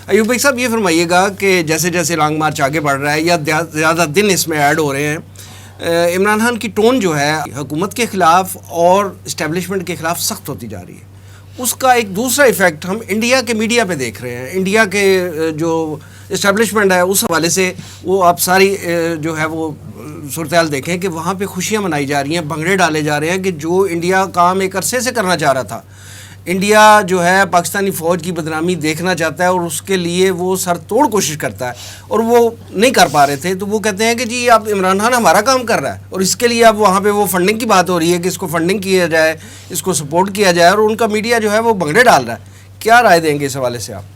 ایوب بھائی صاحب یہ فرمائیے گا کہ جیسے جیسے لانگ مارچ آگے بڑھ رہا ہے یا زیادہ دن اس میں ایڈ ہو رہے ہیں، عمران خان کی ٹون جو ہے حکومت کے خلاف اور اسٹیبلشمنٹ کے خلاف سخت ہوتی جا رہی ہے، اس کا ایک دوسرا ایفیکٹ ہم انڈیا کے میڈیا پہ دیکھ رہے ہیں. انڈیا کے جو اسٹیبلشمنٹ ہے اس حوالے سے وہ آپ ساری جو ہے وہ صورتحال دیکھیں کہ وہاں پہ خوشیاں منائی جا رہی ہیں، بھنگڑے ڈالے جا رہے ہیں کہ جو انڈیا کام ایک عرصے سے کرنا چاہ رہا تھا. انڈیا جو ہے پاکستانی فوج کی بدنامی دیکھنا چاہتا ہے اور اس کے لیے وہ سر توڑ کوشش کرتا ہے اور وہ نہیں کر پا رہے تھے، تو وہ کہتے ہیں کہ جی اب عمران خان ہمارا کام کر رہا ہے اور اس کے لیے اب وہاں پہ وہ فنڈنگ کی بات ہو رہی ہے کہ اس کو فنڈنگ کیا جائے، اس کو سپورٹ کیا جائے، اور ان کا میڈیا جو ہے وہ بھنگڑے ڈال رہا ہے. کیا رائے دیں گے اس حوالے سے آپ؟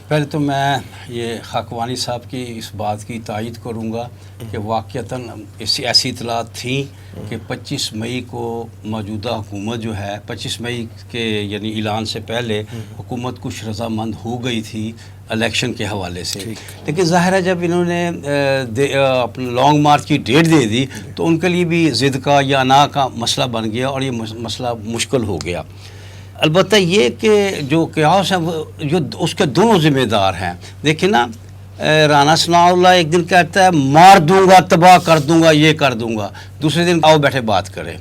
پہلے تو میں یہ خاکوانی صاحب کی اس بات کی تائید کروں گا کہ واقعتاً ایسی اطلاعات تھیں کہ 25 مئی کو موجودہ حکومت جو ہے 25 مئی کے یعنی اعلان سے پہلے حکومت کچھ رضامند ہو گئی تھی الیکشن کے حوالے سے، لیکن ظاہر ہے جب انہوں نے اپنے لانگ مارچ کی ڈیٹ دے دی تو ان کے لیے بھی ضد کا یا انا کا مسئلہ بن گیا اور یہ مسئلہ مشکل ہو گیا. البتہ یہ کہ جو قیاس ہے جو اس کے دونوں ذمہ دار ہیں. دیکھیں نا، رانا ثناء اللہ ایک دن کہتا ہے مار دوں گا، تباہ کر دوں گا، یہ کر دوں گا، دوسرے دن آؤ بیٹھے بات کریں.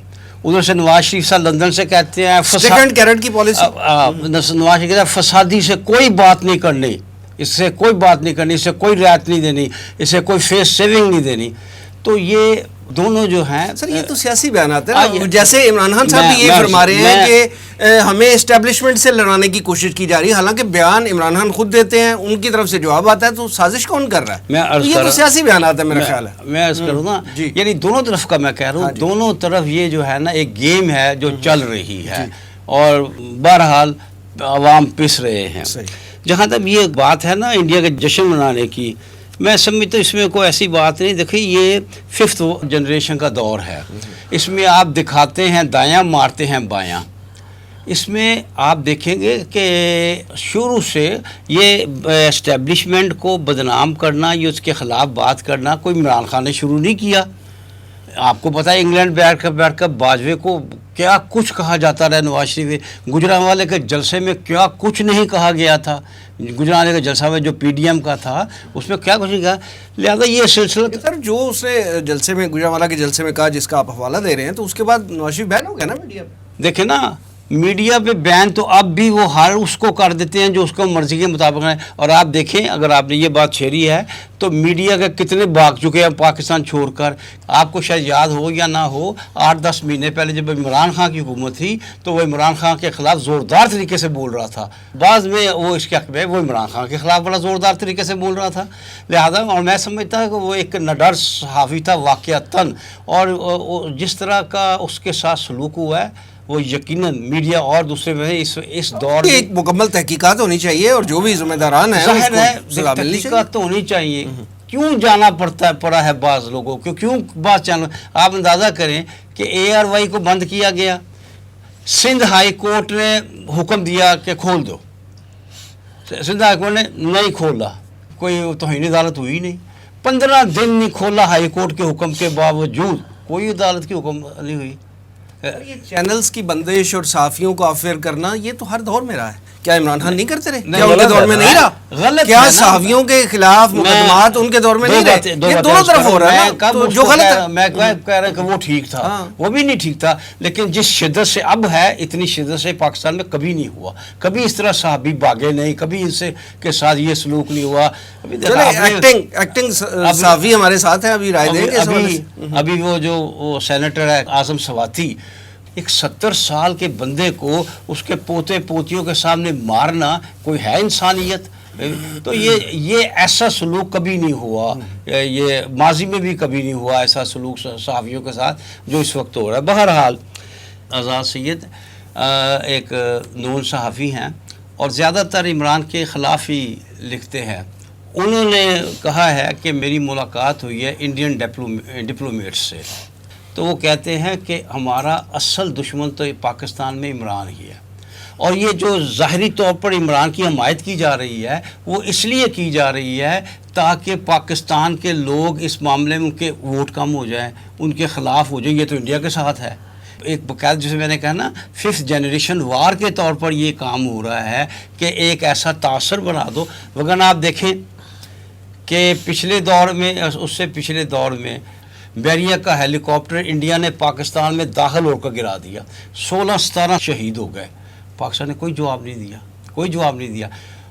ادھر سے نواز شریف صاحب لندن سے کہتے ہیں سیکنڈ کیرٹ کی پالیسی، نواز شریف کہتا ہے فسادی سے کوئی بات نہیں کرنی، اس سے کوئی بات نہیں کرنی، اس سے کوئی رعایت نہیں دینی، اس سے کوئی فیس سیونگ نہیں دینی. تو یہ دونوں جو ہیں سر یہ تو سیاسی بیانات ہیں، جیسے عمران خان صاحب بھی یہ فرما رہے ہیں کہ ہمیں اسٹیبلشمنٹ سے لڑانے کی کوشش کی جا رہی ہے، حالانکہ بیان عمران خان خود دیتے ہیں، ان کی طرف سے جواب آتا ہے، تو سازش کون کر رہا ہے؟ یہ تو سیاسی بیانات ہے میرا خیال ہے. میں عرض کروں نا، یعنی دونوں طرف کا میں کہہ رہا ہوں، دونوں طرف یہ جو ہے نا ایک گیم ہے جو چل رہی ہے اور بہرحال عوام پس رہے ہیں. جہاں تک یہ بات ہے نا انڈیا کے جشن منانے کی، میں سمجھتا ہوں اس میں کوئی ایسی بات نہیں. دیکھیں یہ 5th جنریشن کا دور ہے، اس میں آپ دکھاتے ہیں دایاں مارتے ہیں بایاں. اس میں آپ دیکھیں گے کہ شروع سے یہ اسٹیبلشمنٹ کو بدنام کرنا، یہ اس کے خلاف بات کرنا کوئی عمران خان نے شروع نہیں کیا. آپ کو پتہ ہے انگلینڈ بیٹھ کر باجوے کو کیا کچھ کہا جاتا رہا، نواز شریف گجرانوالے کے جلسے میں کیا کچھ نہیں کہا گیا تھا، گجرانوالے کے جلسہ میں جو پی ڈی ایم کا تھا اس میں کیا کچھ نہیں کہا. لہٰذا یہ سلسلہ سر جو اس نے جلسے میں گجرانوالہ کے جلسے میں کہا جس کا آپ حوالہ دے رہے ہیں، تو اس کے بعد نواز شریف بین ہو گیا نا میڈیا پہ. دیکھیں نا میڈیا پہ بین تو اب بھی وہ ہر اس کو کر دیتے ہیں جو اس کو مرضی کے مطابق ہے. اور آپ دیکھیں اگر آپ نے یہ بات چھیڑی ہے تو میڈیا کے کتنے بھاگ چکے ہیں پاکستان چھوڑ کر. آپ کو شاید یاد ہو یا نہ ہو، 8-10 مہینے پہلے جب عمران خان کی حکومت تھی تو وہ عمران خان کے خلاف زوردار طریقے سے بول رہا تھا. بعض میں وہ اس کے حق میں وہ عمران خان کے خلاف بڑا زوردار طریقے سے بول رہا تھا. لہذا اور میں سمجھتا ہوں کہ وہ ایک نڈر صحافی تھا واقعتاً، اور جس طرح کا اس کے ساتھ سلوک ہوا ہے وہ یقیناً میڈیا اور دوسرے میں اس دور میں ایک مکمل تحقیقات ہونی چاہیے اور جو بھی ذمہ داران ہیں ظاہر ہے تحقیقات تو ہونی چاہیے. کیوں جانا پڑا ہے بعض لوگوں کو، کیوں بات چاہنا. آپ اندازہ کریں کہ ARY کو بند کیا گیا، سندھ ہائی کورٹ نے حکم دیا کہ کھول دو، سندھ ہائی کورٹ نے نہیں کھولا، کوئی توہین عدالت ہوئی نہیں. 15 دن نہیں کھولا ہائی کورٹ کے حکم کے باوجود، کوئی عدالت کی حکم نہیں ہوئی. یہ چینلز کی بندش اور صحافیوں کو افیئر کرنا یہ تو ہر دور میں رہا ہے. کیا عمران خان نہیں کرتے رہے؟ کیا ان کے دور میں نہیں رہا؟ غلط کیا صحافیوں کے خلاف مقدمات ان کے دور میں نہیں رہے؟ یہ دونوں طرف ہو رہا ہے نا. جو غلط ہے میں کہہ رہا ہوں کہ وہ ٹھیک تھا، وہ بھی نہیں ٹھیک تھا، لیکن جس شدت سے اب ہے اتنی شدت سے پاکستان میں کبھی نہیں ہوا. کبھی اس طرح صحافی بھاگے نہیں، کبھی ان سے کے ساتھ یہ سلوک نہیں ہوا. ایکٹنگ صحافی ہمارے ساتھ ہیں، ابھی رائے دیں گے. ابھی وہ جو سینیٹر ہے اعظم سواتی، ایک 70 سال کے بندے کو اس کے پوتے پوتیوں کے سامنے مارنا کوئی ہے انسانیت؟ تو یہ ایسا سلوک کبھی نہیں ہوا، یہ ماضی میں بھی کبھی نہیں ہوا ایسا سلوک صحافیوں کے ساتھ جو اس وقت ہو رہا ہے. بہرحال آزاد سید ایک نون صحافی ہیں اور زیادہ تر عمران کے خلاف ہی لکھتے ہیں. انہوں نے کہا ہے کہ میری ملاقات ہوئی ہے انڈین ڈپلومیٹس سے، تو وہ کہتے ہیں کہ ہمارا اصل دشمن تو پاکستان میں عمران ہی ہے، اور یہ جو ظاہری طور پر عمران کی حمایت کی جا رہی ہے وہ اس لیے کی جا رہی ہے تاکہ پاکستان کے لوگ اس معاملے میں ان کے ووٹ کم ہو جائیں، ان کے خلاف ہو جائیں. یہ تو انڈیا کے ساتھ ہے، ایک باقاعدہ جسے میں نے کہا نا 5th جنریشن وار کے طور پر یہ کام ہو رہا ہے کہ ایک ایسا تاثر بنا دو. وگرنہ آپ دیکھیں کہ پچھلے دور میں، اس سے پچھلے دور میں بیریا کا ہیلی کاپٹر انڈیا نے پاکستان میں داخل ہو کر گرا دیا، 16-17 شہید ہو گئے. پاکستان نے کوئی جواب نہیں دیا.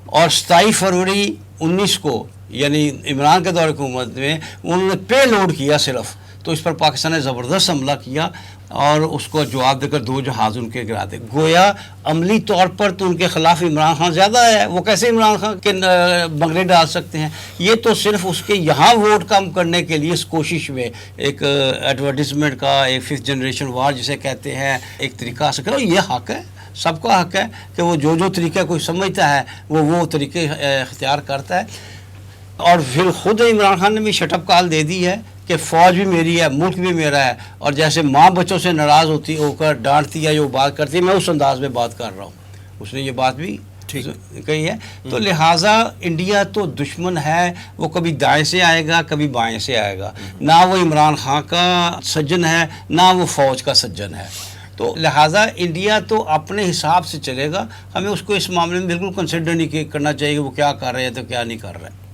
اور 27 فروری 19 کو یعنی عمران کے دور حکومت میں انہوں نے پے لوڈ کیا صرف، تو اس پر پاکستان نے زبردست حملہ کیا اور اس کو جواب دے کر 2 جہاز ان کے گرا دے. گویا عملی طور پر تو ان کے خلاف عمران خان زیادہ ہے، وہ کیسے عمران خان کے بنگلے ڈال سکتے ہیں؟ یہ تو صرف اس کے یہاں ووٹ کم کرنے کے لیے اس کوشش میں ایک ایڈورٹیزمنٹ کا، ایک 5th جنریشن وار جسے کہتے ہیں، ایک طریقہ حاصل کرو. یہ حق ہے، سب کا حق ہے کہ وہ جو طریقہ کوئی سمجھتا ہے وہ طریقے اختیار کرتا ہے. اور پھر خود عمران خان نے بھی شٹ اپ کال دے دی ہے کہ فوج بھی میری ہے، ملک بھی میرا ہے، اور جیسے ماں بچوں سے ناراض ہو کر ڈانٹتی ہے، جو بات کرتی ہے، میں اس انداز میں بات کر رہا ہوں. اس نے یہ بات بھی کہی ہے. تو لہٰذا انڈیا تو دشمن ہے، وہ کبھی دائیں سے آئے گا کبھی بائیں سے آئے گا. نہ وہ عمران خان کا سجن ہے نہ وہ فوج کا سجن ہے. تو لہٰذا انڈیا تو اپنے حساب سے چلے گا. ہمیں اس کو اس معاملے میں بالکل کنسیڈر نہیں کرنا چاہیے کہ وہ کیا کر رہے ہیں تو کیا نہیں کر رہے ہیں.